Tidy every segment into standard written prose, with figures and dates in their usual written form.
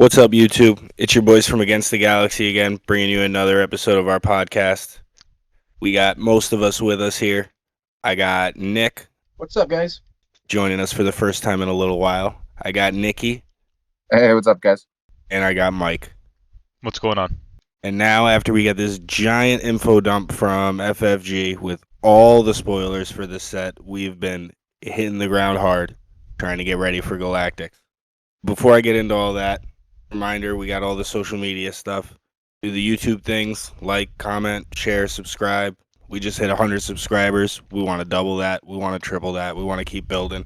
What's up, YouTube? It's your boys from Against.The.Galaxy again, bringing you another episode of our podcast. We got most of us with us here. I got Nick What's up, guys? joining us for the first time in a little while. I got Nicky, Hey, what's up, guys? and I got Mike. What's going on? And now, after we get this giant info dump from FFG with all the spoilers for this set, we've been hitting the ground hard trying to get ready for Galactics. Before I get into all that, reminder, we got all the social media stuff. Do the YouTube things, like, comment, share, subscribe. We just hit 100 subscribers. We want to double that. We want to triple that. We want to keep building.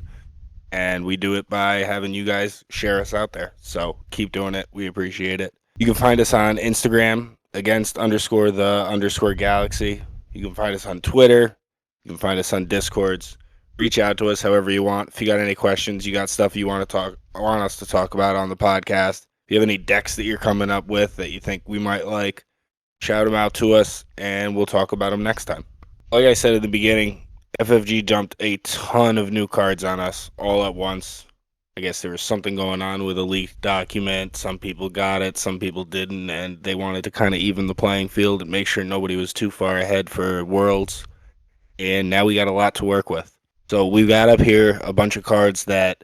And we do it by having you guys share us out there. So keep doing it. We appreciate it. You can find us on Instagram, against_the_galaxy. You can find us on Twitter. You can find us on Discords. Reach out to us however you want. If you got any questions, you got stuff you want us to talk about on the podcast. If you have any decks that you're coming up with that you think we might like, shout them out to us, and we'll talk about them next time. Like I said at the beginning, FFG dumped a ton of new cards on us all at once. I guess there was something going on with a leaked document. Some people got it, some people didn't, and they wanted to kind of even the playing field and make sure nobody was too far ahead for Worlds. And now we got a lot to work with. So we've got up here a bunch of cards that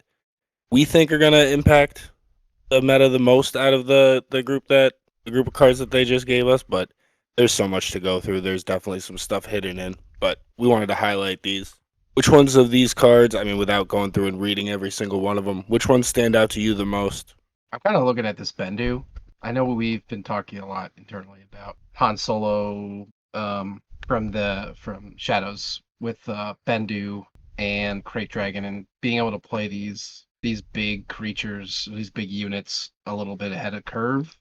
we think are going to impact the meta the most out of the group of cards that they just gave us, but there's so much to go through. There's definitely some stuff hidden in, but we wanted to highlight these. Which ones of these cards, I mean, without going through and reading every single one of them, which ones stand out to you the most? I'm kind of looking at this Bendu. I know we've been talking a lot internally about Han Solo from Shadows with Bendu and Crate Dragon and being able to play these big creatures, these big units a little bit ahead of curve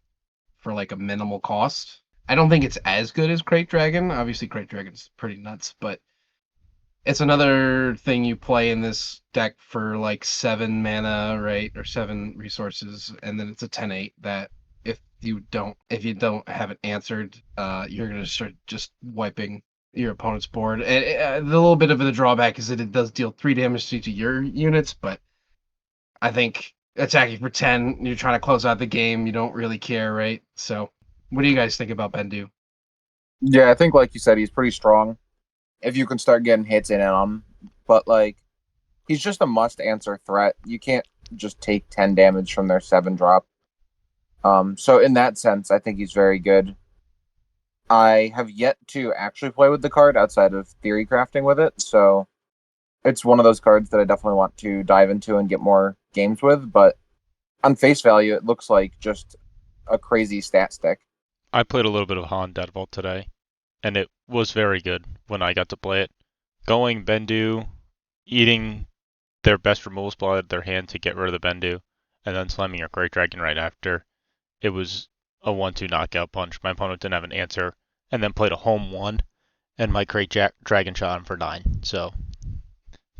for like a minimal cost. I don't think it's as good as Crate Dragon. Obviously, Crate Dragon's pretty nuts, but it's another thing you play in this deck for like 7 mana, right? Or 7 resources, and then it's a 10/8 that if you don't have it answered, you're gonna start just wiping your opponent's board. And the little bit of the drawback is that it does deal 3 damage to each of your units, but I think attacking for 10, you're trying to close out the game, you don't really care, right? So what do you guys think about Bendu? Yeah, I think, like you said, he's pretty strong if you can start getting hits in on him. But, like, he's just a must-answer threat. You can't just take 10 damage from their 7 drop. So in that sense, I think he's very good. I have yet to actually play with the card outside of theory crafting with it, so it's one of those cards that I definitely want to dive into and get more games with, but on face value, it looks like just a crazy stat stick. I played a little bit of Han Deadbolt today, and it was very good when I got to play it. Going Bendu, eating their best removal spell out of their hand to get rid of the Bendu, and then slamming your Great Dragon right after. It was a 1-2 knockout punch. My opponent didn't have an answer, and then played a home 1, and my Great Dragon shot him for 9. So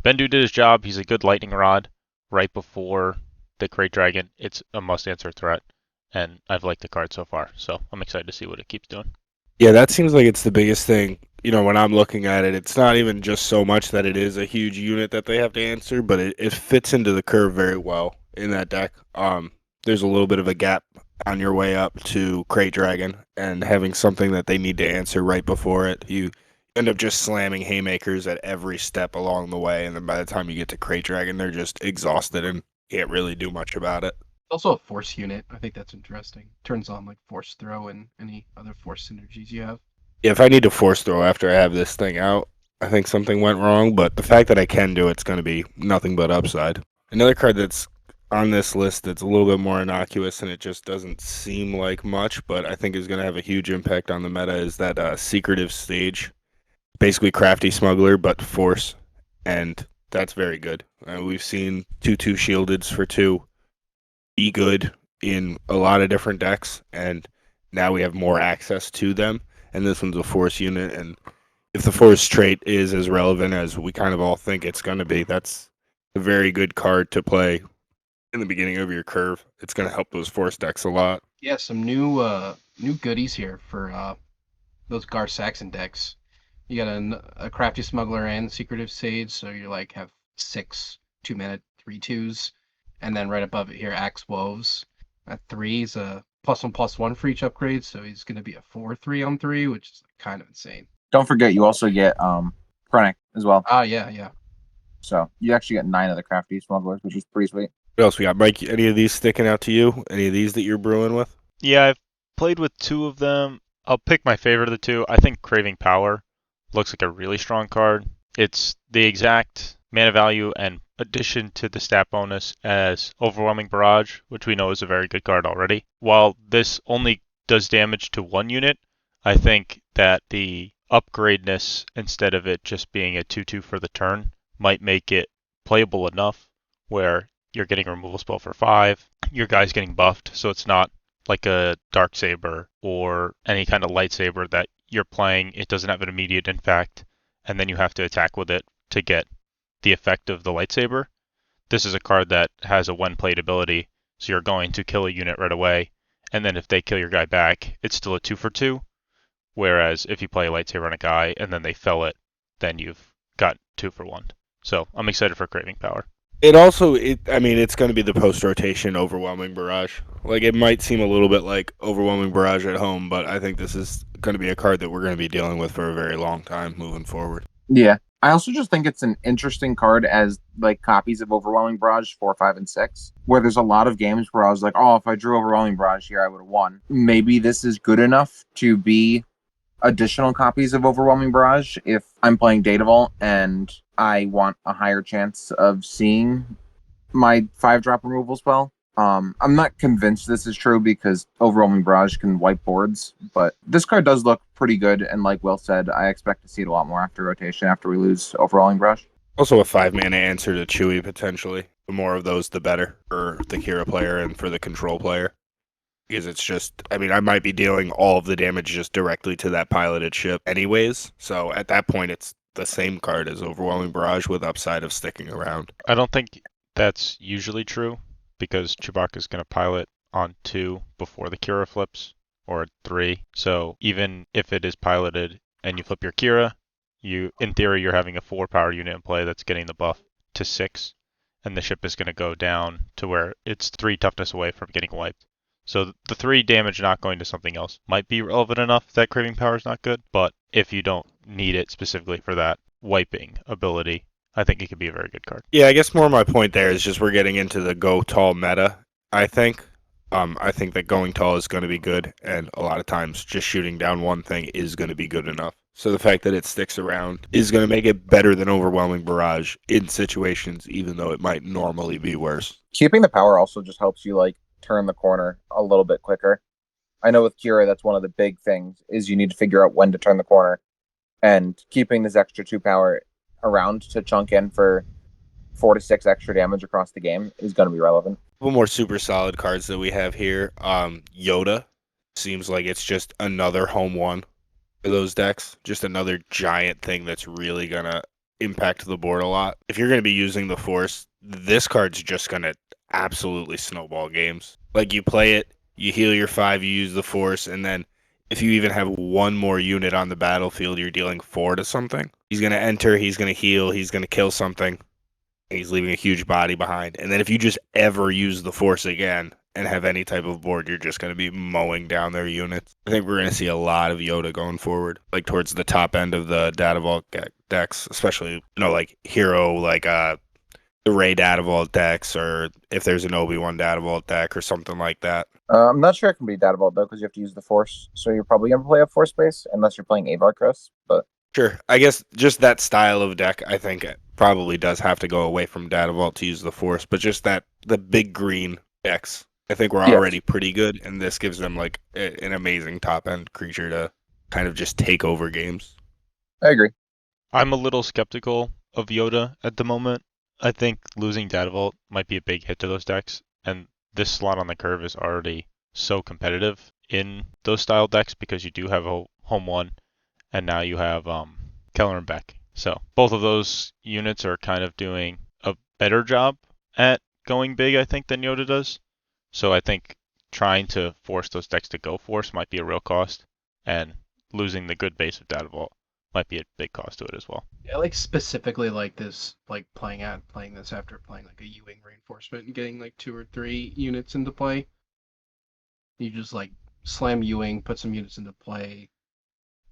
Bendu did his job. He's a good lightning rod right before the Great Dragon. It's a must-answer threat, and I've liked the card so far, so I'm excited to see what it keeps doing. Yeah, that seems like it's the biggest thing. You know, when I'm looking at it, it's not even just so much that it is a huge unit that they have to answer, but it fits into the curve very well in that deck. There's a little bit of a gap on your way up to Crate Dragon, and having something that they need to answer right before it, you end up just slamming haymakers at every step along the way, and then by the time you get to Crate Dragon, they're just exhausted and can't really do much about it. It's also a force unit. I think that's interesting. Turns on like force throw and any other force synergies you have. Yeah, if I need to force throw after I have this thing out, I think something went wrong, but the fact that I can do it's going to be nothing but upside. Another card that's on this list that's a little bit more innocuous and it just doesn't seem like much, but I think is going to have a huge impact on the meta is that secretive stage. Basically crafty smuggler, but force, and that's very good. We've seen 2/2 shieldeds for 2 be good in a lot of different decks, and now we have more access to them, and this one's a force unit, and if the force trait is as relevant as we kind of all think it's going to be, that's a very good card to play in the beginning of your curve. It's going to help those force decks a lot. Yeah, some new goodies here for those Gar Saxon decks. You got a crafty smuggler and secretive sage, so you like have 6 2-mana 3/2s, and then right above it here, axe wolves. At 3, he's a +1/+1 for each upgrade, so he's going to be a 4/3 on 3, which is kind of insane. Don't forget, you also get Krennic as well. Ah, yeah. So you actually get 9 of the crafty smugglers, which is pretty sweet. What else we got, Mike? Any of these sticking out to you? Any of these that you're brewing with? Yeah, I've played with 2 of them. I'll pick my favorite of the 2. I think Craving Power looks like a really strong card. It's the exact mana value and addition to the stat bonus as Overwhelming Barrage, which we know is a very good card already. While this only does damage to 1 unit, I think that the upgradeness, instead of it just being a 2/2 for the turn, might make it playable enough where you're getting a removal spell for 5, your guy's getting buffed, so it's not like a Darksaber or any kind of lightsaber that you're playing, it doesn't have an immediate impact, and then you have to attack with it to get the effect of the lightsaber. This is a card that has a when played ability, so you're going to kill a unit right away, and then if they kill your guy back, it's still a 2 for 2. Whereas if you play a lightsaber on a guy and then they fell it, then you've got 2 for 1. So I'm excited for Craving Power. It also, it's going to be the post-rotation Overwhelming Barrage. Like, it might seem a little bit like Overwhelming Barrage at home, but I think this is going to be a card that we're going to be dealing with for a very long time moving forward. Yeah. I also just think it's an interesting card as like copies of Overwhelming Barrage 4, 5, and 6, where there's a lot of games where I was like, oh, if I drew Overwhelming Barrage here, I would have won. Maybe this is good enough to be additional copies of Overwhelming Barrage if I'm playing Data Vault and I want a higher chance of seeing my 5-drop removal spell. I'm not convinced this is true because Overwhelming Barrage can wipe boards, but this card does look pretty good, and like Will said, I expect to see it a lot more after rotation after we lose Overwhelming Barrage. Also a 5-mana answer to Chewie, potentially. The more of those, the better for the Kira player and for the control player. Because it's just, I might be dealing all of the damage just directly to that piloted ship anyways. So at that point, it's the same card as Overwhelming Barrage with upside of sticking around. I don't think that's usually true because Chewbacca's going to pilot on 2 before the Kira flips, or 3. So even if it is piloted and you flip your Kira, in theory, you're having a 4 power unit in play that's getting the buff to 6, and the ship is going to go down to where it's 3 toughness away from getting wiped. So the 3 damage not going to something else might be relevant enough that Craving Power is not good, but if you don't need it specifically for that wiping ability, I think it could be a very good card. Yeah, I guess more my point there is just we're getting into the go tall meta, I think. I think that going tall is going to be good, and a lot of times just shooting down one thing is going to be good enough. So the fact that it sticks around is going to make it better than Overwhelming Barrage in situations, even though it might normally be worse. Keeping the power also just helps you like turn the corner a little bit quicker. I know with Kira, that's one of the big things is you need to figure out when to turn the corner, and keeping this extra 2 power around to chunk in for 4 to 6 extra damage across the game is going to be relevant. A couple more super solid cards that we have here. Yoda seems like it's just another home one for those decks. Just another giant thing that's really going to impact the board a lot. If you're going to be using the Force, this card's just going to absolutely snowball games. Like, you play it, you heal your 5, you use the Force, and then if you even have one more unit on the battlefield, you're dealing 4 to something. He's going to enter, he's going to heal, he's going to kill something. He's leaving a huge body behind. And then if you just ever use the Force again and have any type of board, you're just going to be mowing down their units. I think we're going to see a lot of Yoda going forward, like towards the top end of the Data Vault decks, especially, like Hero, like the Rey Data Vault decks, or if there's an Obi-Wan Data Vault deck or something like that. I'm not sure it can be Data Vault though, because you have to use the Force. So you're probably going to play a Force base unless you're playing Avar Chris. But sure, I guess just that style of deck, I think it probably does have to go away from Data Vault to use the Force. But just the big green decks, I think we're already pretty good, and this gives them like an amazing top end creature to kind of just take over games. I agree. I'm a little skeptical of Yoda at the moment. I think losing Data Vault might be a big hit to those decks, and this slot on the curve is already so competitive in those style decks because you do have a home one, and now you have Keller and Beck. So both of those units are kind of doing a better job at going big, I think, than Yoda does. So I think trying to force those decks to go Force might be a real cost, and losing the good base of Data Vault might be a big cost to it as well. I like specifically like this, like playing this after playing like a Ewing reinforcement and getting like 2 or 3 units into play. You just like slam Ewing, put some units into play,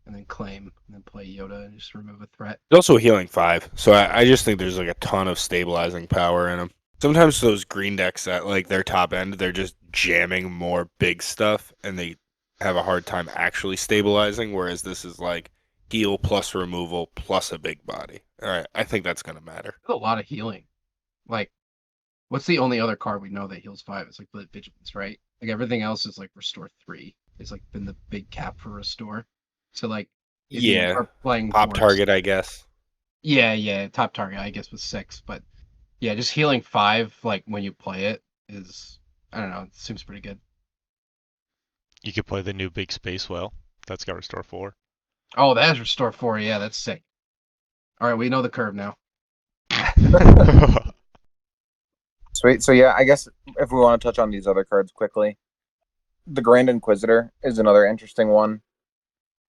and then claim, and then play Yoda and just remove a threat. It's also a healing 5, so I just think there's like a ton of stabilizing power in them. Sometimes those green decks at like their top end, they're just jamming more big stuff, and they have a hard time actually stabilizing. Whereas this is like heal plus removal plus a big body. All right, I think that's gonna matter. There's a lot of healing. Like, what's the only other card we know that heals 5? It's like the Vigilance, right? Like everything else is like restore 3. It's like been the big cap for restore. So like if you Yeah, are playing pop more target, I guess. Yeah, top target I guess was 6, but yeah, just healing 5 like when you play it is, I don't know, it seems pretty good. You could play the new big space whale. That's got restore 4. Oh, that is restore 4. Yeah, that's sick. All right, we know the curve now. Sweet. So yeah, I guess if we want to touch on these other cards quickly, the Grand Inquisitor is another interesting one.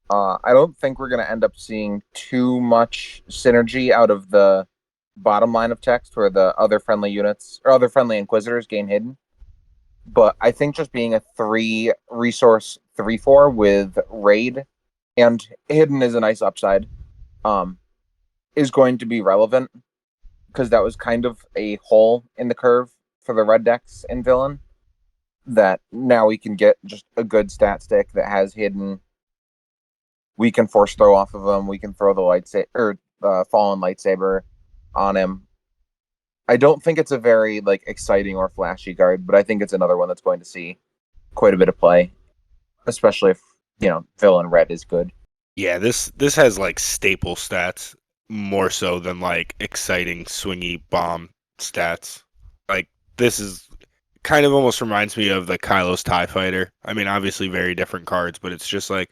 I don't think we're going to end up seeing too much synergy out of the bottom line of text where the other friendly units or other friendly Inquisitors gain hidden. But I think just being a 3 resource 3/4 with raid and hidden is a nice upside, is going to be relevant because that was kind of a hole in the curve for the red decks in villain. That now we can get just a good stat stick that has hidden. We can force throw off of him. We can throw the lightsaber or fallen lightsaber on him. I don't think it's a very like exciting or flashy card, but I think it's another one that's going to see quite a bit of play, especially if villain red is good. Yeah, this has like staple stats more so than like exciting swingy bomb stats. Like this is kind of almost reminds me of the Kylo's TIE Fighter. I mean, obviously very different cards, but it's just like,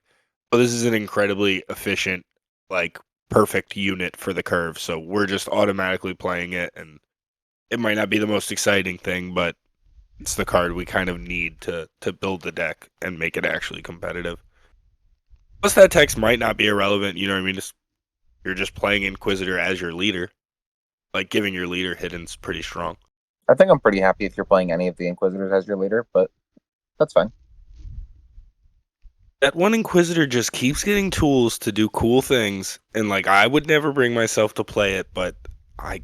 oh, this is an incredibly efficient, like perfect unit for the curve. So we're just automatically playing it, and it might not be the most exciting thing, but it's the card we kind of need to build the deck and make it actually competitive. Plus, that text might not be irrelevant. You know what I mean? You're just playing Inquisitor as your leader. Like giving your leader hidden's pretty strong. I think I'm pretty happy if you're playing any of the Inquisitors as your leader, but that's fine. That one Inquisitor just keeps getting tools to do cool things, and like I would never bring myself to play it, but I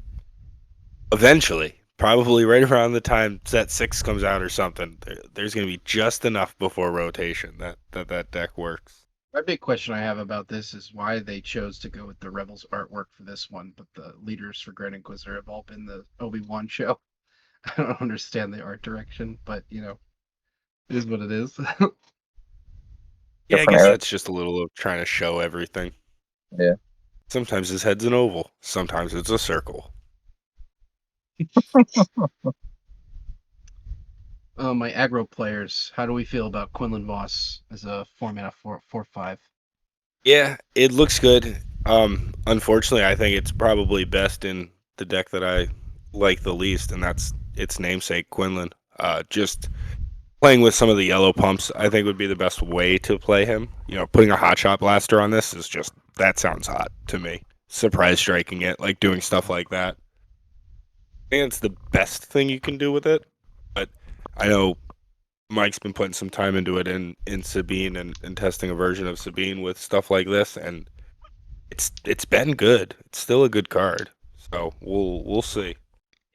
eventually, probably right around the time Set 6 comes out or something, there's going to be just enough before rotation that deck works. My big question I have about this is why they chose to go with the Rebels artwork for this one, but the leaders for Grand Inquisitor have all been the Obi-Wan show. I don't understand the art direction, but it is what it is. Yeah, I Different guess era. that's just a little of trying to show everything. Yeah. Sometimes his head's an oval, sometimes it's a circle. My aggro players, how do we feel about Quinlan Voss as a 4-mana 4/5? Yeah, it looks good. Unfortunately, I think it's probably best in the deck that I like the least, and that's its namesake, Quinlan. Just playing with some of the yellow pumps, I think would be the best way to play him. Putting a hot shot blaster on this is just, that sounds hot to me. Surprise striking it, like doing stuff like that. I think it's the best thing you can do with it, but I know Mike's been putting some time into it in Sabine and testing a version of Sabine with stuff like this, and it's been good. It's still a good card, so we'll see.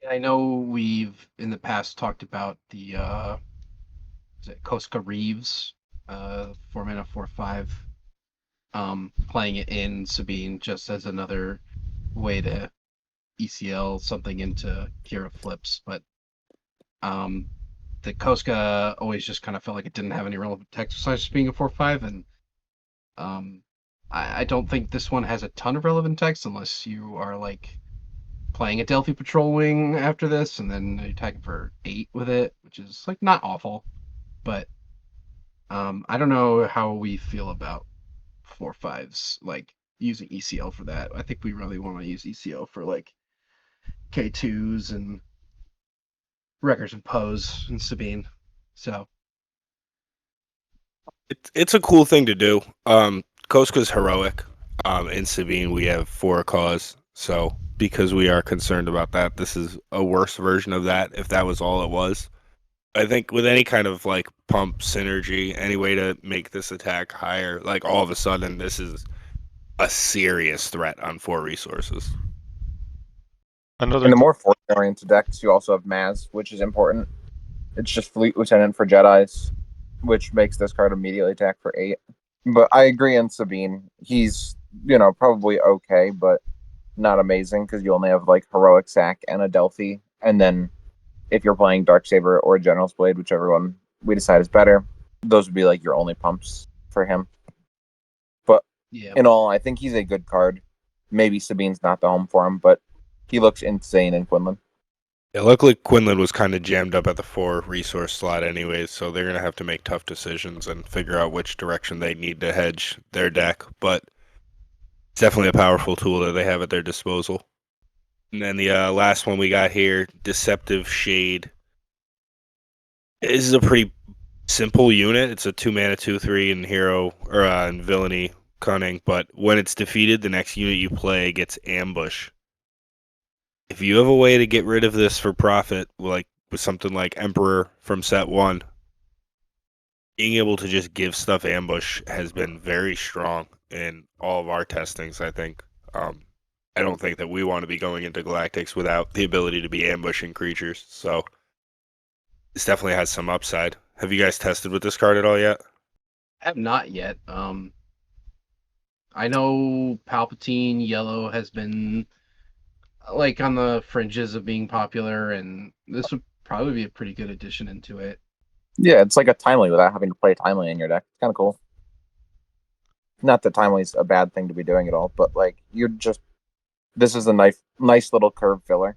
I know we've in the past talked about the is it Koska Reeves, 4-mana 4/5, playing it in Sabine just as another way to ECL something into Kira flips, but the Koska always just kind of felt like it didn't have any relevant text besides just being a 4/5, and I don't think this one has a ton of relevant text unless you are like playing a Delphi Patrol Wing after this, and then you're attacking for 8 with it, which is like not awful, but I don't know how we feel about 4/5s like using ECL for that. I think we really want to use ECL for like K2s and Records of Pose and Sabine. So It's a cool thing to do. Koska's heroic. In Sabine, we have 4 cause, so because we are concerned about that, this is a worse version of that. If that was all it was, I think with any kind of like pump synergy, any way to make this attack higher, like all of a sudden this is a serious threat on 4 resources. In Another the more force-oriented decks, you also have Maz, which is important. It's just Fleet Lieutenant for Jedis, which makes this card immediately attack for 8. But I agree on Sabine. He's, probably okay, but not amazing because you only have like Heroic Sack and a Delphi. And then if you're playing Darksaber or General's Blade, whichever one we decide is better, those would be like your only pumps for him. But Yeah. in all, I think he's a good card. Maybe Sabine's not the home for him, but he looks insane in Quinlan. Yeah, luckily Quinlan was kind of jammed up at the 4 resource slot anyways, so they're gonna have to make tough decisions and figure out which direction they need to hedge their deck. But it's definitely a powerful tool that they have at their disposal. And then the last one we got here, Deceptive Shade. This is a pretty simple unit. It's a 2-mana 2/3 in hero or in villainy cunning, but when it's defeated, the next unit you play gets ambush. If you have a way to get rid of this for profit, like with something like Emperor from set 1, being able to just give stuff ambush has been very strong in all of our testings, I think. I don't think that we want to be going into Galactics without the ability to be ambushing creatures, so this definitely has some upside. Have you guys tested with this card at all yet? I have not yet. I know Palpatine Yellow has been like on the fringes of being popular, and this would probably be a pretty good addition into it. Yeah, it's like a Timely without having to play Timely in your deck. It's kind of cool. Not that Timely's a bad thing to be doing at all, but like this is a nice little curve filler.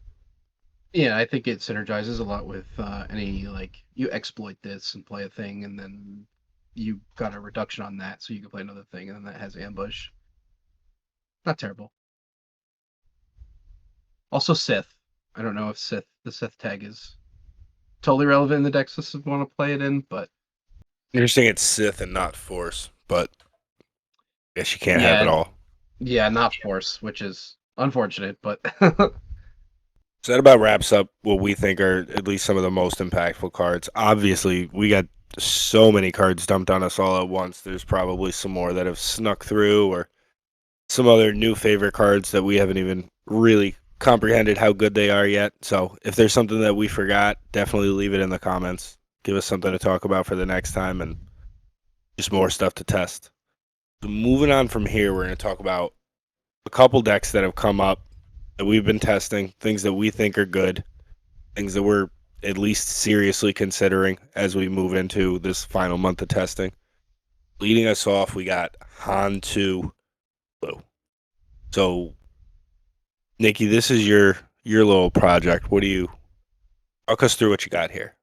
Yeah, I think it synergizes a lot with any like you exploit this and play a thing, and then you got a reduction on that, so you can play another thing, and then that has ambush. Not terrible. Also, Sith. I don't know if the Sith tag is totally relevant in the decks this would want to play it in, but You're saying it's Sith and not Force, but I guess you can't have it yeah, all. yeah, not Force, which is unfortunate, but So that about wraps up what we think are at least some of the most impactful cards. Obviously, we got so many cards dumped on us all at once. There's probably some more that have snuck through or some other new favorite cards that we haven't even really comprehended how good they are yet. So if there's something that we forgot, definitely leave it in the comments. Give us something to talk about for the next time and just more stuff to test. So moving on from here, we're going to talk about a couple decks that have come up that we've been testing, things that we think are good, things that we're at least seriously considering as we move into this final month of testing. Leading us off, we got Han 2 Blue. So, Nikki, this is your little project. What do you walk us through what you got here?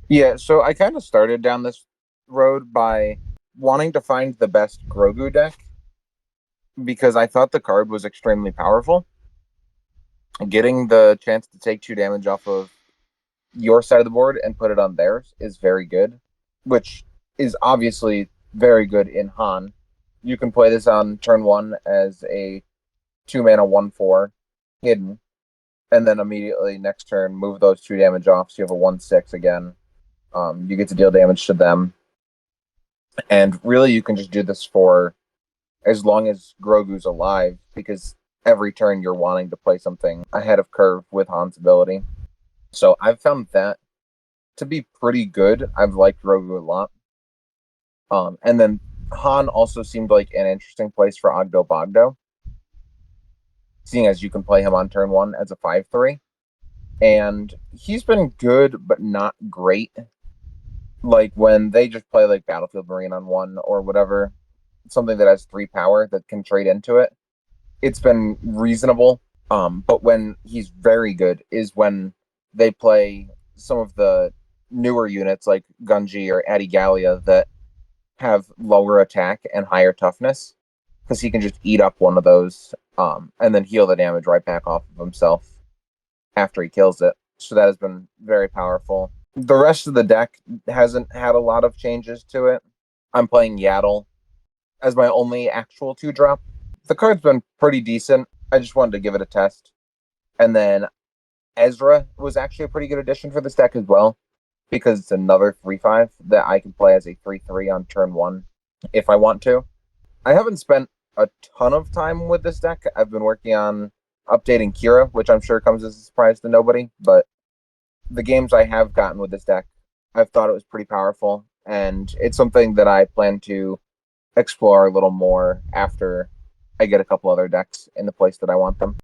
Yeah, so I kind of started down this road by wanting to find the best Grogu deck because I thought the card was extremely powerful. Getting the chance to take 2 damage off of your side of the board and put it on theirs is very good, which is obviously very good in Han. You can play this on turn 1 as a 2-mana 1/4 hidden, and then immediately next turn move those 2 damage off, so you have a 1/6 again. You get to deal damage to them, and really you can just do this for as long as Grogu's alive, because every turn you're wanting to play something ahead of curve with Han's ability. So I've found that to be pretty good. I've liked Grogu a lot. And then Han also seemed like an interesting place for Ogdo Bogdo, seeing as you can play him on turn 1 as a 5/3. And he's been good, but not great. Like when they just play like Battlefield Marine on 1 or whatever, something that has 3 power that can trade into it, it's been reasonable. But when he's very good is when they play some of the newer units like Gunji or Adigalia that have lower attack and higher toughness, because he can just eat up one of those and then heal the damage right back off of himself after he kills it. So that has been very powerful. The rest of the deck hasn't had a lot of changes to it. I'm playing Yaddle as my only actual 2-drop. The card's been pretty decent. I just wanted to give it a test. And then Ezra was actually a pretty good addition for this deck as well. because it's another 3/5 that I can play as a 3/3 on turn 1 if I want to. I haven't spent a ton of time with this deck. I've been working on updating Kira, which I'm sure comes as a surprise to nobody, but the games I have gotten with this deck, I've thought it was pretty powerful, and it's something that I plan to explore a little more after I get a couple other decks in the place that I want them.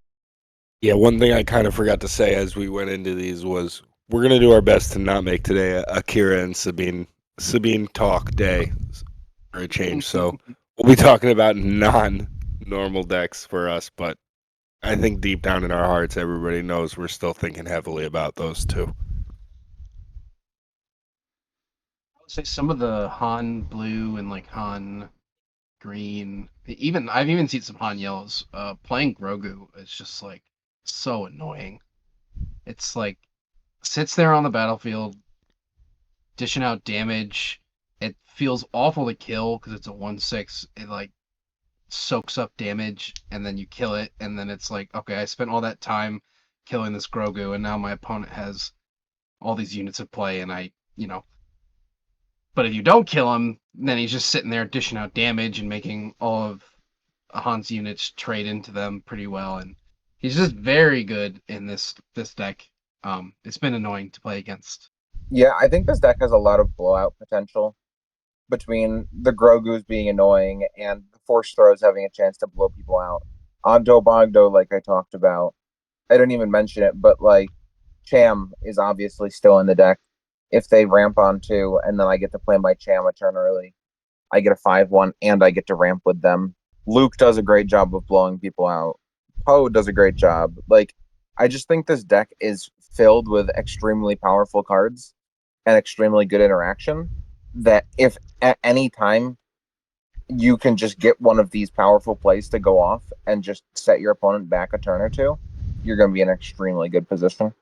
Yeah, one thing I kind of forgot to say as we went into these was we're gonna do our best to not make today a Akira and Sabine talk day for a change. So we'll be talking about non-normal decks for us, but I think deep down in our hearts, everybody knows we're still thinking heavily about those two. I would say some of the Han blue and like Han green, I've even seen some Han yellows. Playing Grogu is just like so annoying. It's like sits there on the battlefield, dishing out damage. It feels awful to kill because it's a 1/6. It like soaks up damage, and then you kill it, and then it's like, okay, I spent all that time killing this Grogu, and now my opponent has all these units at play, and but if you don't kill him, then he's just sitting there dishing out damage and making all of Han's units trade into them pretty well, and he's just very good in this deck. It's been annoying to play against. Yeah, I think this deck has a lot of blowout potential between the Grogu's being annoying and the Force Throws having a chance to blow people out. Ogdo Bogdo, like I talked about, I didn't even mention it, but like Cham is obviously still in the deck. If they ramp on 2, and then I get to play my Cham a turn early, I get a 5/1, and I get to ramp with them. Luke does a great job of blowing people out. Poe does a great job. Like, I just think this deck is filled with extremely powerful cards and extremely good interaction that if at any time you can just get one of these powerful plays to go off and just set your opponent back a turn or two, you're going to be in an extremely good position.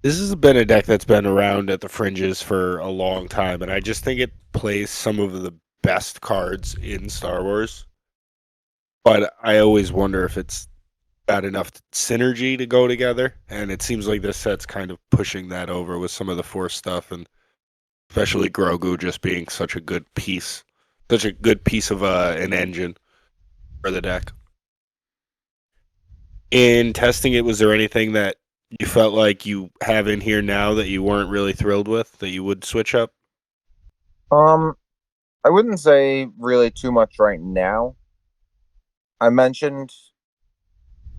This has been a deck that's been around at the fringes for a long time, and I just think it plays some of the best cards in Star Wars. But I always wonder if it's got enough synergy to go together, and it seems like this set's kind of pushing that over with some of the Force stuff, and especially Grogu just being such a good piece of an engine for the deck. In testing it, was there anything that you felt like you have in here now that you weren't really thrilled with, that you would switch up? I wouldn't say really too much right now. I mentioned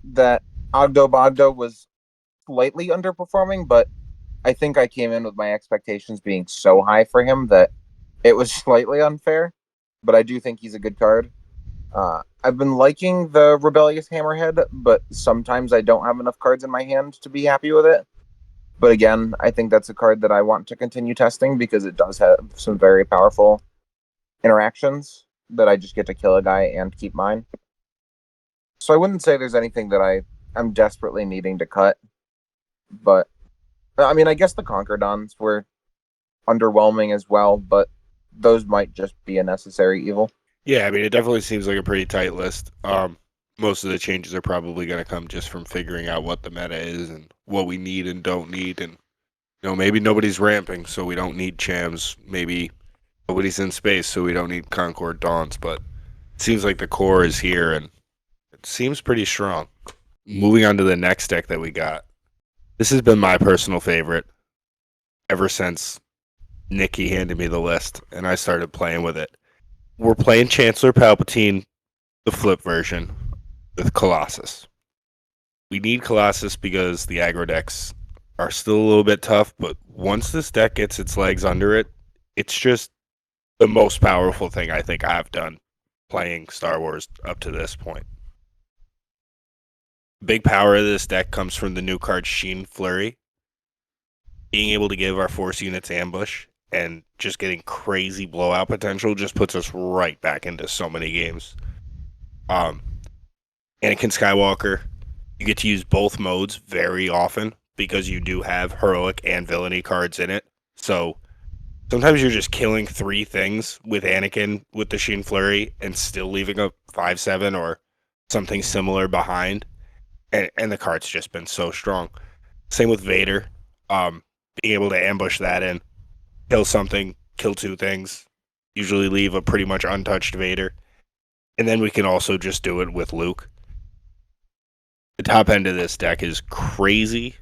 that Ogdo Bogdo was slightly underperforming, but I think I came in with my expectations being so high for him that it was slightly unfair, but I do think he's a good card. I've been liking the Rebellious Hammerhead, but sometimes I don't have enough cards in my hand to be happy with it. But again, I think that's a card that I want to continue testing because it does have some very powerful interactions that I just get to kill a guy and keep mine. So I wouldn't say there's anything that I'm desperately needing to cut. But, I mean, I guess the Conquerdons were underwhelming as well, but those might just be a necessary evil. Yeah, I mean, it definitely seems like a pretty tight list. Most of the changes are probably going to come just from figuring out what the meta is and what we need and don't need. And, maybe nobody's ramping, so we don't need Chams. Maybe nobody's in space, so we don't need Concord Dawns. But it seems like the core is here, and it seems pretty strong. Moving on to the next deck that we got. This has been my personal favorite ever since Nicky handed me the list, and I started playing with it. We're playing Chancellor Palpatine, the flip version, with Colossus. We need Colossus because the aggro decks are still a little bit tough, but once this deck gets its legs under it, it's just the most powerful thing I think I've done playing Star Wars up to this point. Big power of this deck comes from the new card Sheen Flurry. Being able to give our Force units ambush and just getting crazy blowout potential just puts us right back into so many games. Anakin Skywalker, you get to use both modes very often because you do have heroic and villainy cards in it. So sometimes you're just killing 3 things with Anakin with the Sheen Flurry and still leaving a 5/7 or something similar behind. And the card's just been so strong. Same with Vader. Being able to ambush that in kill something, kill two things, usually leave a pretty much untouched Vader. And then we can also just do it with Luke. The top end of this deck is crazy.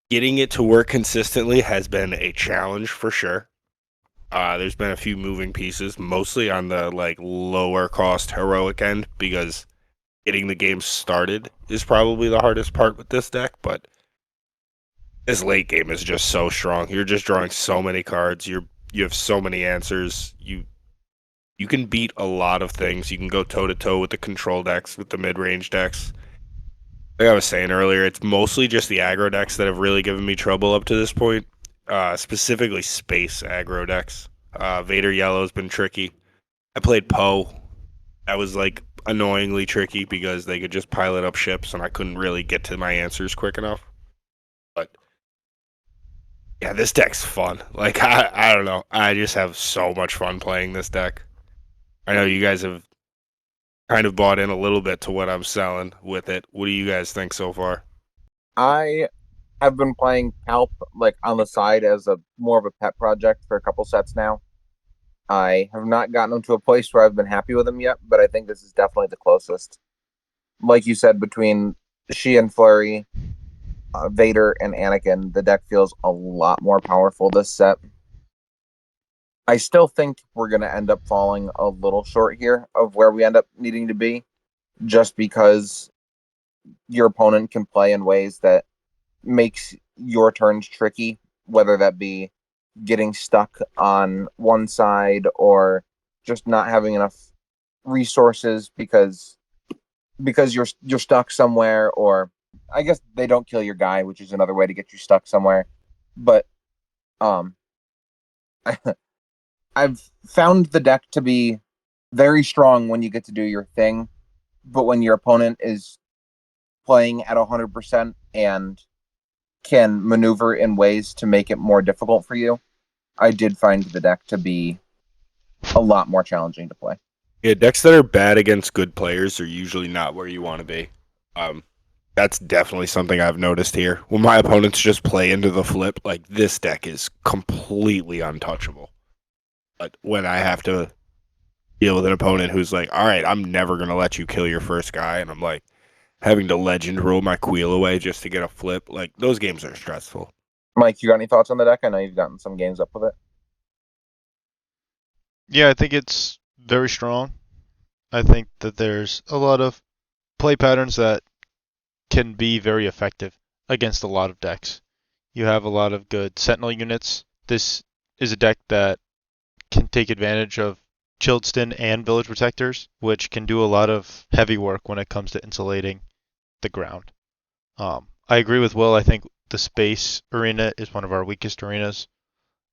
Getting it to work consistently has been a challenge for sure. There's been a few moving pieces, mostly on the lower cost heroic end, because getting the game started is probably the hardest part with this deck. But this late game is just so strong. You're just drawing so many cards. You have so many answers. You can beat a lot of things. You can go toe to toe with the control decks, with the mid range decks. Like I was saying earlier, it's mostly just the aggro decks that have really given me trouble up to this point. Specifically space aggro decks. Vader Yellow has been tricky. I played Poe. That was annoyingly tricky because they could just pilot up ships and I couldn't really get to my answers quick enough. But yeah, this deck's fun. I don't know. I just have so much fun playing this deck. I know you guys have kind of bought in a little bit to what I'm selling with it. What do you guys think so far? I have been playing Palp on the side as a more of a pet project for a couple sets now. I have not gotten him to a place where I've been happy with him yet, but I think this is definitely the closest. Like you said, between she and Flurry, Vader and Anakin, the deck feels a lot more powerful this set. I still think we're going to end up falling a little short here of where we end up needing to be, just because your opponent can play in ways that makes your turns tricky, whether that be getting stuck on one side or just not having enough resources because you're stuck somewhere, or I guess they don't kill your guy, which is another way to get you stuck somewhere. But I've found the deck to be very strong when you get to do your thing, but when your opponent is playing at 100% and can maneuver in ways to make it more difficult for you, I did find the deck to be a lot more challenging to play. Yeah, decks that are bad against good players are usually not where you want to be. That's definitely something I've noticed here. When my opponents just play into the flip, this deck is completely untouchable. But when I have to deal with an opponent who's all right, I'm never going to let you kill your first guy, and I'm having to legend roll my Queel away just to get a flip, those games are stressful. Mike, you got any thoughts on the deck? I know you've gotten some games up with it. Yeah, I think it's very strong. I think that there's a lot of play patterns that can be very effective against a lot of decks. You have a lot of good Sentinel units. This is a deck that can take advantage of Childston and Village Protectors, which can do a lot of heavy work when it comes to insulating the ground. I agree with Will. I think the space arena is one of our weakest arenas.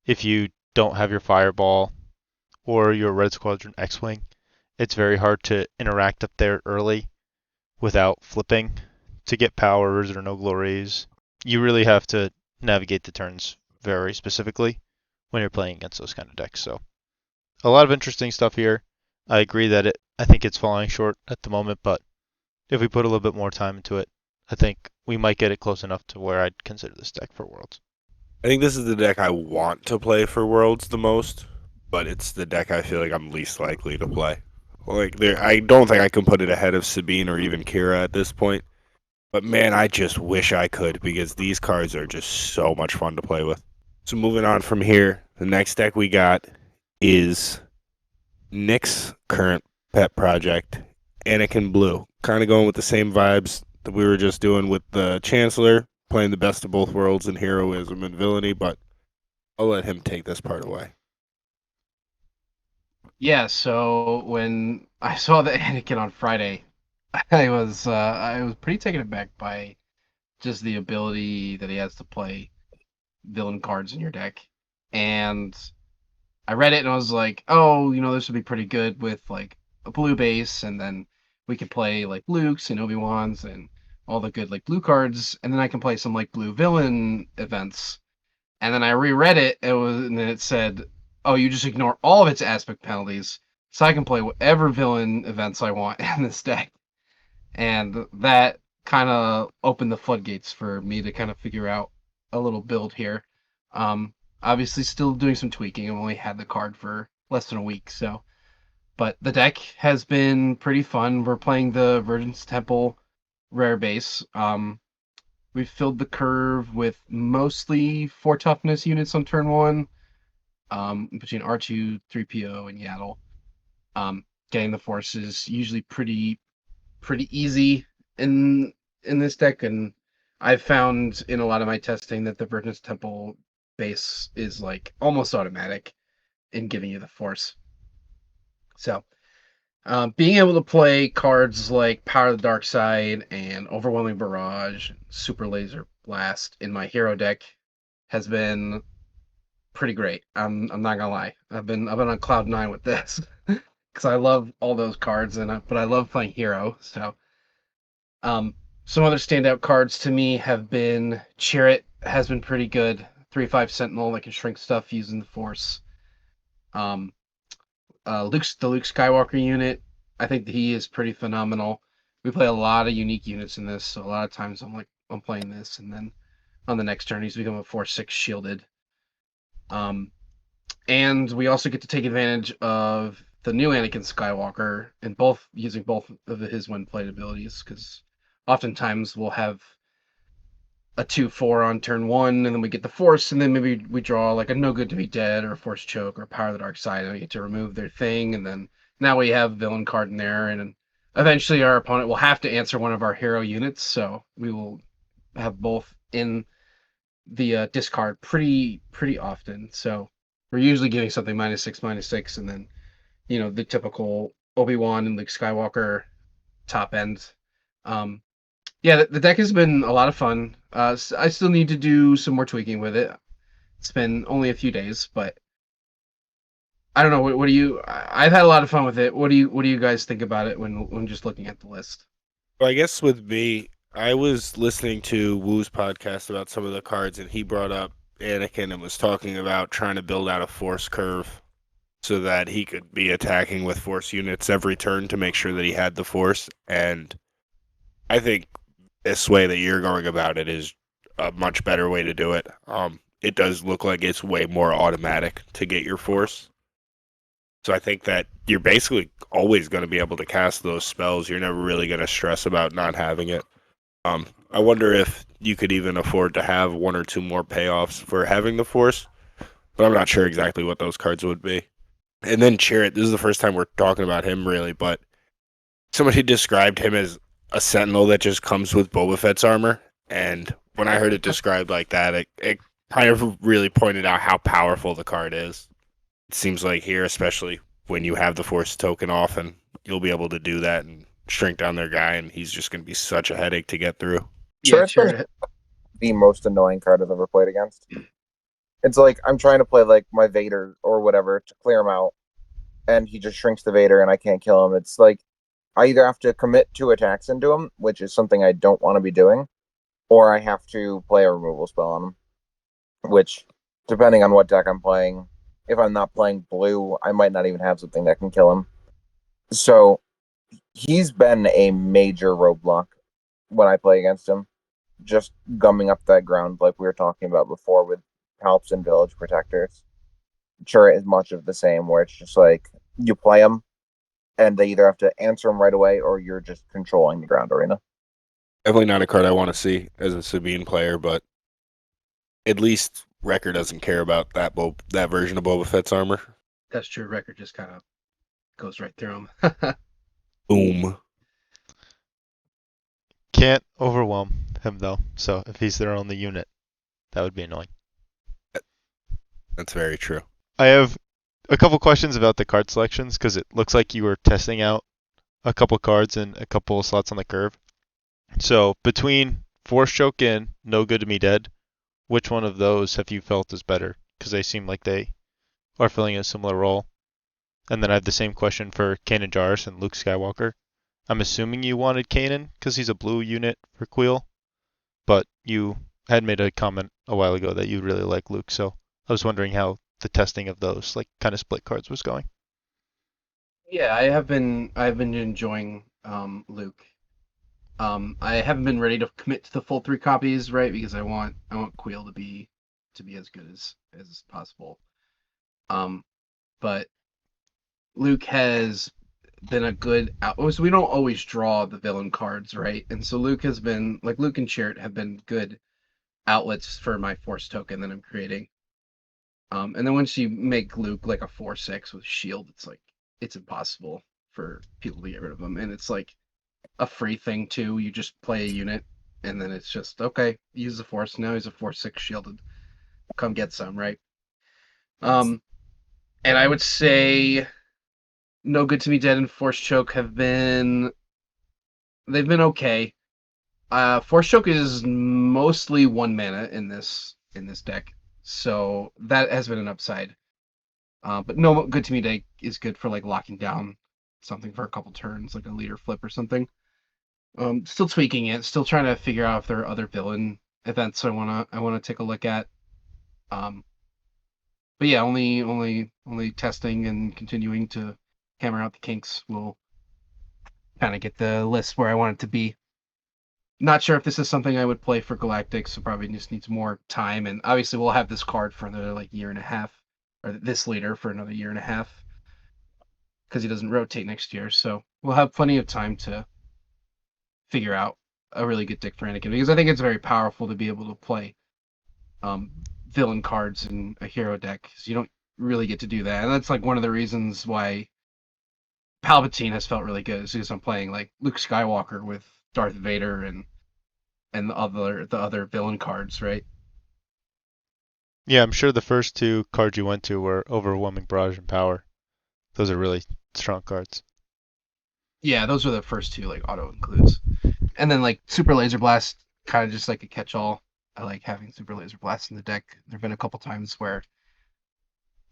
If you don't have your Fireball or your Red Squadron X-Wing, it's very hard to interact up there early without flipping to get powers or no glories. You really have to navigate the turns very specifically when you're playing against those kind of decks. So a lot of interesting stuff here. I agree that I think it's falling short at the moment, but if we put a little bit more time into it, I think we might get it close enough to where I'd consider this deck for Worlds. I think this is the deck I want to play for Worlds the most, but it's the deck I feel like I'm least likely to play. I don't think I can put it ahead of Sabine or even Kira at this point. But man, I just wish I could, because these cards are just so much fun to play with. So moving on from here, the next deck we got is Nick's current pet project, Anakin Blue. Kind of going with the same vibes that we were just doing with the Chancellor, playing the best of both worlds in heroism and villainy, but I'll let him take this part away. Yeah, so when I saw the Anakin on Friday, I was pretty taken aback by just the ability that he has to play villain cards in your deck. And I read it and I was like, oh, this would be pretty good with a blue base, and then we could play Luke's and Obi-Wan's and all the good blue cards, and then I can play some blue villain events. And then I reread it, and then it said, oh, you just ignore all of its aspect penalties, so I can play whatever villain events I want in this deck. And that kind of opened the floodgates for me to kind of figure out a little build here. Obviously, still doing some tweaking. I've only had the card for less than a week, so. But the deck has been pretty fun. We're playing the Virgin's Temple rare base. We filled the curve with mostly 4 toughness units on turn 1, between R2, 3PO, and Yaddle. Getting the forces usually pretty easy in this deck, and I've found in a lot of my testing that the Virgin's Temple base is like almost automatic in giving you the force. So being able to play cards like Power of the Dark Side and Overwhelming Barrage, and Super Laser Blast in my hero deck has been pretty great. I'm not gonna lie. I've been on cloud 9 with this because I love all those cards, but I love playing hero. So some other standout cards to me have been Chirrut has been pretty good. 3/5 Sentinel that can shrink stuff using the Force. Um, the Luke Skywalker unit, I think that he is pretty phenomenal. We play a lot of unique units in this, so a lot of times I'm playing this, and then on the next turn he's become a 4/6 shielded. And we also get to take advantage of the new Anakin Skywalker and using both of his when played abilities, because oftentimes we'll have a 2/4 on turn 1, and then we get the Force, and then maybe we draw like a No Good to Be Dead or a Force Choke or Power of the Dark Side, and we get to remove their thing, and then now we have villain card in there, and eventually our opponent will have to answer one of our hero units, so we will have both in the discard pretty often. So we're usually giving something -6/-6, and then the typical Obi-Wan and Luke Skywalker top end. Yeah, the deck has been a lot of fun. I still need to do some more tweaking with it. It's been only a few days, but I don't know. What do you? I've had a lot of fun with it. What do you guys think about it when just looking at the list? Well, I guess with me, I was listening to Woo's podcast about some of the cards, and he brought up Anakin and was talking about trying to build out a force curve so that he could be attacking with force units every turn to make sure that he had the force. And I think this way that you're going about it is a much better way to do it. It does look like it's way more automatic to get your force. So I think that you're basically always going to be able to cast those spells. You're never really going to stress about not having it. I wonder if you could even afford to have 1 or 2 more payoffs for having the force, but I'm not sure exactly what those cards would be. And then Chirrut, this is the first time we're talking about him really, but somebody described him as a sentinel that just comes with Boba Fett's armor. And when I heard it described like that, it kind of really pointed out how powerful the card is. It seems like here, especially when you have the Force token off, and you'll be able to do that and shrink down their guy, and he's just going to be such a headache to get through. Yeah, Chirrut's the most annoying card I've ever played against. It's like I'm trying to play like my Vader or whatever to clear him out, and he just shrinks the Vader, and I can't kill him. It's like I either have to commit 2 attacks into him, which is something I don't want to be doing, or I have to play a removal spell on him, which, depending on what deck I'm playing, if I'm not playing blue, I might not even have something that can kill him. So he's been a major roadblock when I play against him, just gumming up that ground like we were talking about before with Palps and Village Protectors. Chirrut is much of the same, where it's just like you play them, and they either have to answer them right away, or you're just controlling the ground arena. Definitely not a card I want to see as a Sabine player, but at least Wrecker doesn't care about that version of Boba Fett's armor. That's true. Record just kind of goes right through him. Boom. Can't overwhelm him though, so if he's their only unit, that would be annoying. That's very true. I have a couple questions about the card selections, because it looks like you were testing out a couple cards and a couple slots on the curve. So between Force Choke and No Good to Me Dead, which one of those have you felt is better? Because they seem like they are filling a similar role. And then I have the same question for Kanan Jarrus and Luke Skywalker. I'm assuming you wanted Kanan because he's a blue unit for Queel, but you had made a comment a while ago that you really like Luke, so I was wondering how the testing of those like kind of split cards was going. Yeah, I've been enjoying Luke. I haven't been ready to commit to the full 3 copies, right? Because I want Queel to be to be as good as possible. But Luke has been a good so we don't always draw the villain cards, right? And so Luke has been like Luke and Chirrut have been good outlets for my force token that I'm creating. And then once you make Luke like a 4/6 with shield, it's impossible for people to get rid of him. And it's like a free thing too. You just play a unit and then it's just okay, use the force. Now he's a 4/6 shielded. Come get some, right? And I would say No Good to Be Dead and Force Choke they've been okay. Force Choke is mostly 1 mana in this deck, so that has been an upside. But No Good to Me Dead is good for like locking down something for a couple turns, like a leader flip or something. Still tweaking it, still trying to figure out if there are other villain events I wanna take a look at. But yeah, only testing and continuing to hammer out the kinks will kind of get the list where I want it to be. Not sure if this is something I would play for Galactic, so probably just needs more time. And obviously, we'll have this card for another like year and a half, or this leader for another year and a half, because he doesn't rotate next year. So we'll have plenty of time to figure out a really good deck for Anakin, because I think it's very powerful to be able to play villain cards in a hero deck, because you don't really get to do that. And that's like one of the reasons why Palpatine has felt really good, is because I'm playing like Luke Skywalker with Darth Vader and the other villain cards, right? Yeah, I'm sure the first two cards you went to were Overwhelming Barrage and Power. Those are really strong cards. Yeah, those are the first two like auto includes. And then like Super Laser Blast, kind of just like a catch-all. I like having Super Laser Blast in the deck. There've been a couple times where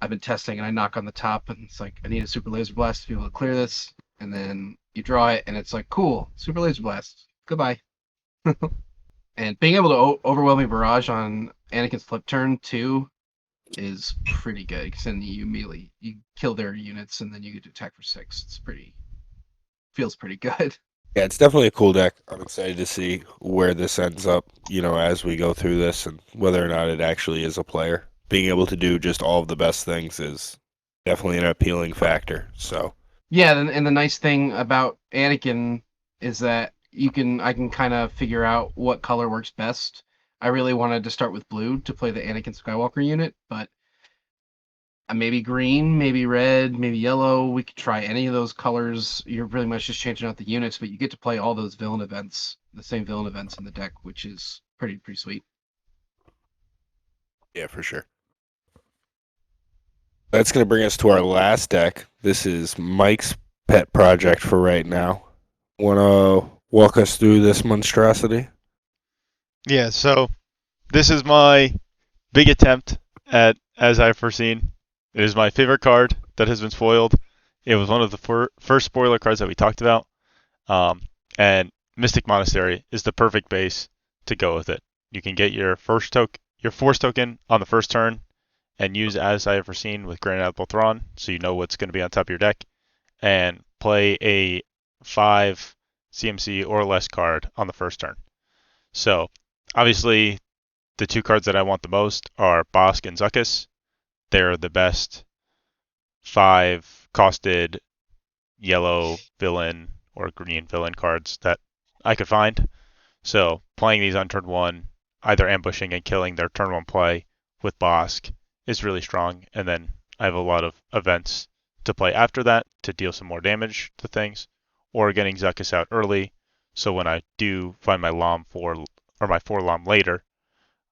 I've been testing and I knock on the top and it's like I need a Super Laser Blast to be able to clear this, and then you draw it and it's like cool, Super Laser Blast, goodbye. And being able to Overwhelming Barrage on Anakin's flip turn too is pretty good, because then you kill their units and then you get to attack for 6. Feels pretty good. Yeah, it's definitely a cool deck. I'm excited to see where this ends up, as we go through this and whether or not it actually is a player. Being able to do just all of the best things is definitely an appealing factor. So Yeah, and the nice thing about Anakin is that I can kind of figure out what color works best. I really wanted to start with blue to play the Anakin Skywalker unit, but maybe green, maybe red, maybe yellow. We could try any of those colors. You're pretty much just changing out the units, but you get to play all those villain events, the same villain events in the deck, which is pretty sweet. yeah, for sure. That's going to bring us to our last deck. This is Mike's pet project for right now. Want to walk us through this monstrosity? Yeah, so this is my big attempt at As I've Foreseen. It is my favorite card that has been spoiled. It was one of the first spoiler cards that we talked about. And Mystic Monastery is the perfect base to go with it. You can get your force token on the first turn and use As I Have Foreseen with Grand Admiral Thrawn, so you know what's going to be on top of your deck, and play a 5 CMC or less card on the first turn. So, obviously, the two cards that I want the most are Bossk and Zuckuss. They're the best 5 costed yellow villain or green villain cards that I could find. So, playing these on turn 1, either ambushing and killing their turn 1 play with Bossk is really strong, and then I have a lot of events to play after that to deal some more damage to things, or getting Zuckuss out early, so when I do find my LOM 4 or my 4 LOM later,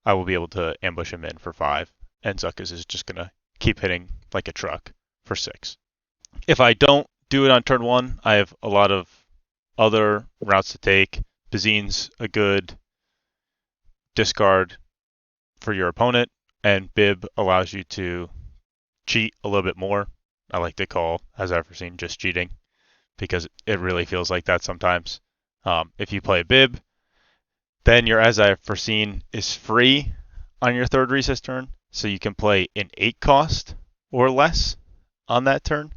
I will be able to ambush him in for 5, and Zuckuss is just going to keep hitting like a truck for 6. If I don't do it on turn 1, I have a lot of other routes to take. Bazine's a good discard for your opponent, and Bib allows you to cheat a little bit more. I like to call As I've Foreseen just cheating, because it really feels like that sometimes. If you play Bib, then your As I've Foreseen is free on your third recess turn, so you can play an 8 cost or less on that turn.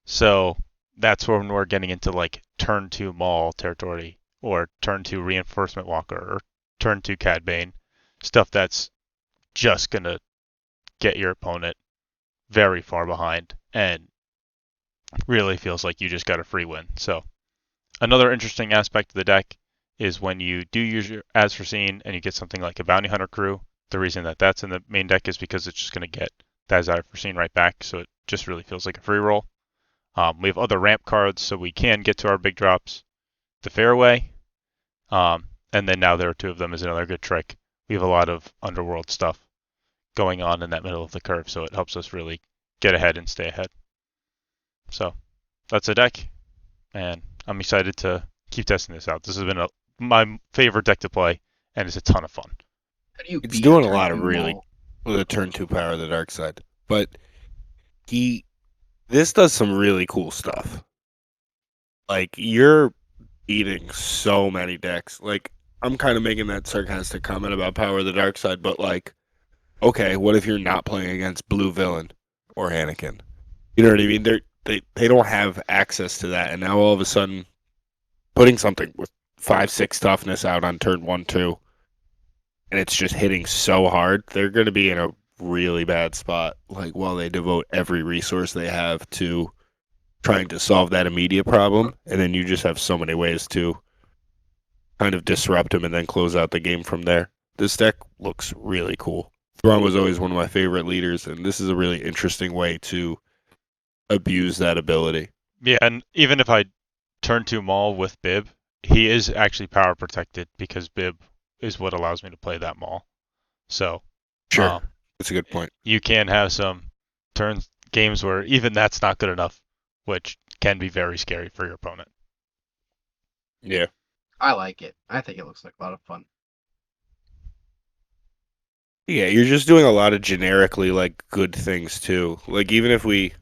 So that's when we're getting into like turn 2 Maul territory, or turn 2 Reinforcement Walker, or turn 2 Cad Bane, stuff that's just going to get your opponent very far behind and really feels like you just got a free win. So another interesting aspect of the deck is when you do use your As Foreseen and you get something like a Bounty Hunter crew, the reason that that's in the main deck is because it's just going to get that As Foreseen right back, so it just really feels like a free roll. We have other ramp cards, so we can get to our big drops the fairway. And then now there are two of them is another good trick. We have a lot of underworld stuff going on in that middle of the curve, so it helps us really get ahead and stay ahead. So that's a deck, and I'm excited to keep testing this out. This has been my favorite deck to play, and it's a ton of fun. How do you It's beat doing a turn lot of two really Maul? with a turn 2 power of the dark side. But this does some really cool stuff. Like, you're beating so many decks. Like, I'm kind of making that sarcastic comment about power of the dark side, but like, okay, what if you're not playing against Blue Villain or Anakin? You know what I mean? They don't have access to that, and now all of a sudden, putting something with 5-6 toughness out on turn 1-2, and it's just hitting so hard, they're going to be in a really bad spot. Like, while they devote every resource they have to trying to solve that immediate problem, and then you just have so many ways to kind of disrupt him and then close out the game from there. This deck looks really cool. Thrawn was always one of my favorite leaders, and this is a really interesting way to abuse that ability. Yeah, and even if I turn 2 Maul with Bib, he is actually power protected because Bib is what allows me to play that Maul. So Sure, that's a good point. you can have some games where even that's not good enough, which can be very scary for your opponent. Yeah. I like it. I think it looks like a lot of fun. Yeah, you're just doing a lot of generically like good things too. Like even if we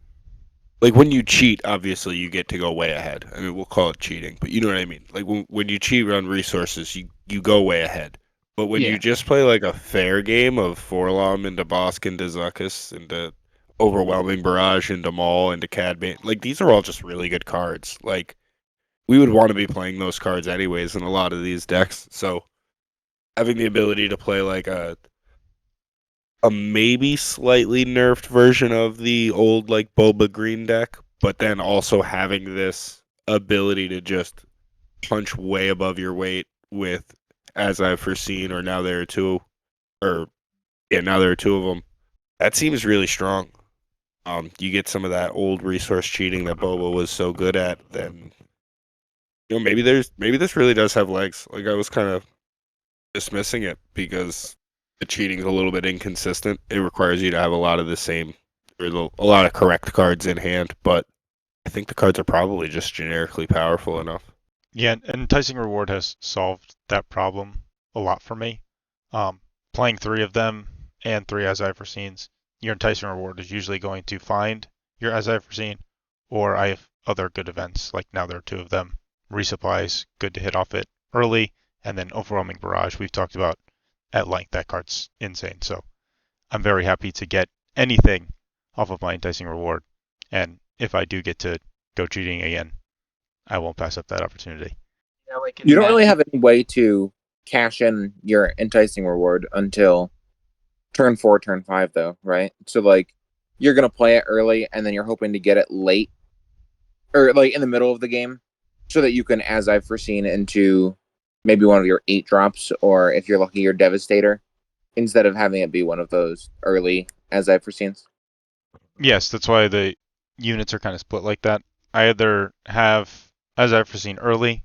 like when you cheat, obviously you get to go way ahead. I mean, we'll call it cheating, but you know what I mean. Like when you cheat on resources, you go way ahead. But when Yeah. you just play like a fair game of Forlom into Bosk into Zuckuss into Overwhelming Barrage into Maul into Cad Bane, like these are all just really good cards. Like we would want to be playing those cards anyways in a lot of these decks. So having the ability to play like a maybe slightly nerfed version of the old like Boba Green deck, but then also having this ability to just punch way above your weight with As I've Foreseen, or now there are two, or yeah, now there are two of them. That seems really strong. You get some of that old resource cheating that Boba was so good at, then maybe this really does have legs. Like I was kind of dismissing it because the cheating's a little bit inconsistent. It requires you to have a lot of the same, or a lot of correct cards in hand, but I think the cards are probably just generically powerful enough. Yeah, and Enticing Reward has solved that problem a lot for me. Playing 3 of them and 3 As I Foreseens, your Enticing Reward is usually going to find your As I Foreseen, or I have other good events, like now there are 2 of them. Resupplies, good to hit off it early, and then Overwhelming Barrage, we've talked about at length. That card's insane. So I'm very happy to get anything off of my Enticing Reward. And if I do get to go cheating again, I won't pass up that opportunity. Yeah, like in You don't really Magic- have any way to cash in your enticing reward until turn 4, turn 5, though, right? So like you're gonna play it early, and then you're hoping to get it late, or like in the middle of the game, so that you can, as I've foreseen, into maybe one of your 8 drops, or if you're lucky, your Devastator, instead of having it be one of those early as I've foreseen. Yes, that's why the units are kind of split like that. I either have, as I've foreseen early,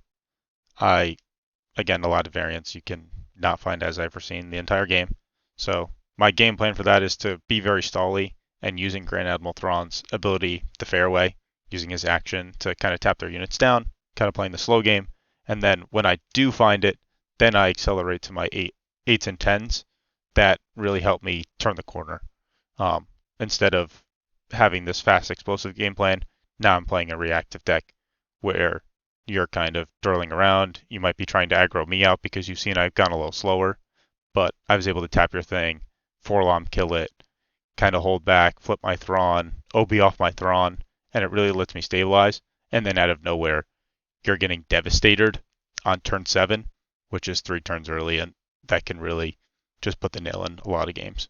again, a lot of variants. You can not find as I've foreseen the entire game. So my game plan for that is to be very stally and using Grand Admiral Thrawn's ability the fairway, using his action to kind of tap their units down, kind of playing the slow game. And then when I do find it, then I accelerate to my 8s and 10s. That really help me turn the corner. Instead of having this fast explosive game plan, now I'm playing a reactive deck where you're kind of twirling around. You might be trying to aggro me out because you've seen I've gone a little slower, but I was able to tap your thing, Forlom kill it, kind of hold back, flip my Thrawn, OB off my Thrawn, and it really lets me stabilize. And then out of nowhere, you're getting devastated on turn 7, which is 3 turns early, and that can really just put the nail in a lot of games.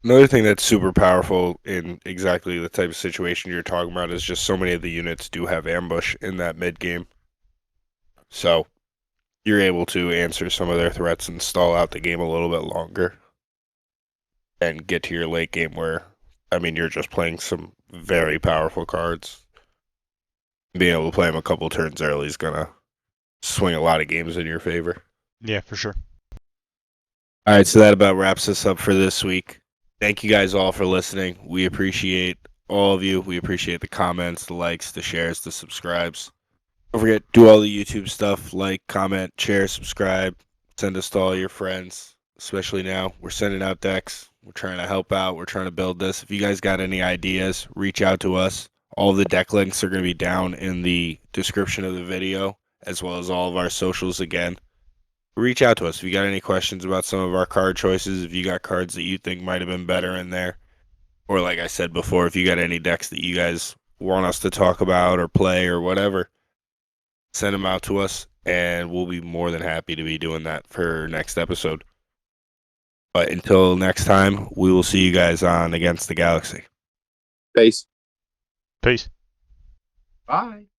Another thing that's super powerful in exactly the type of situation you're talking about is just so many of the units do have ambush in that mid game. So you're able to answer some of their threats and stall out the game a little bit longer and get to your late game where, I mean, you're just playing some very powerful cards. Being able to play them a couple turns early is going to swing a lot of games in your favor. Yeah, for sure. All right, so that about wraps us up for this week. Thank you guys all for listening. We appreciate all of you. We appreciate the comments, the likes, the shares, the subscribes. Don't forget, do all the YouTube stuff, like, comment, share, subscribe, send us to all your friends, especially now. We're sending out decks. We're trying to help out. We're trying to build this. If you guys got any ideas, reach out to us. All of the deck links are going to be down in the description of the video, as well as all of our socials again. Reach out to us if you got any questions about some of our card choices, if you got cards that you think might have been better in there, or like I said before, if you got any decks that you guys want us to talk about or play or whatever, send them out to us, and we'll be more than happy to be doing that for next episode. But until next time, we will see you guys on Against the Galaxy. Peace. Peace. Bye.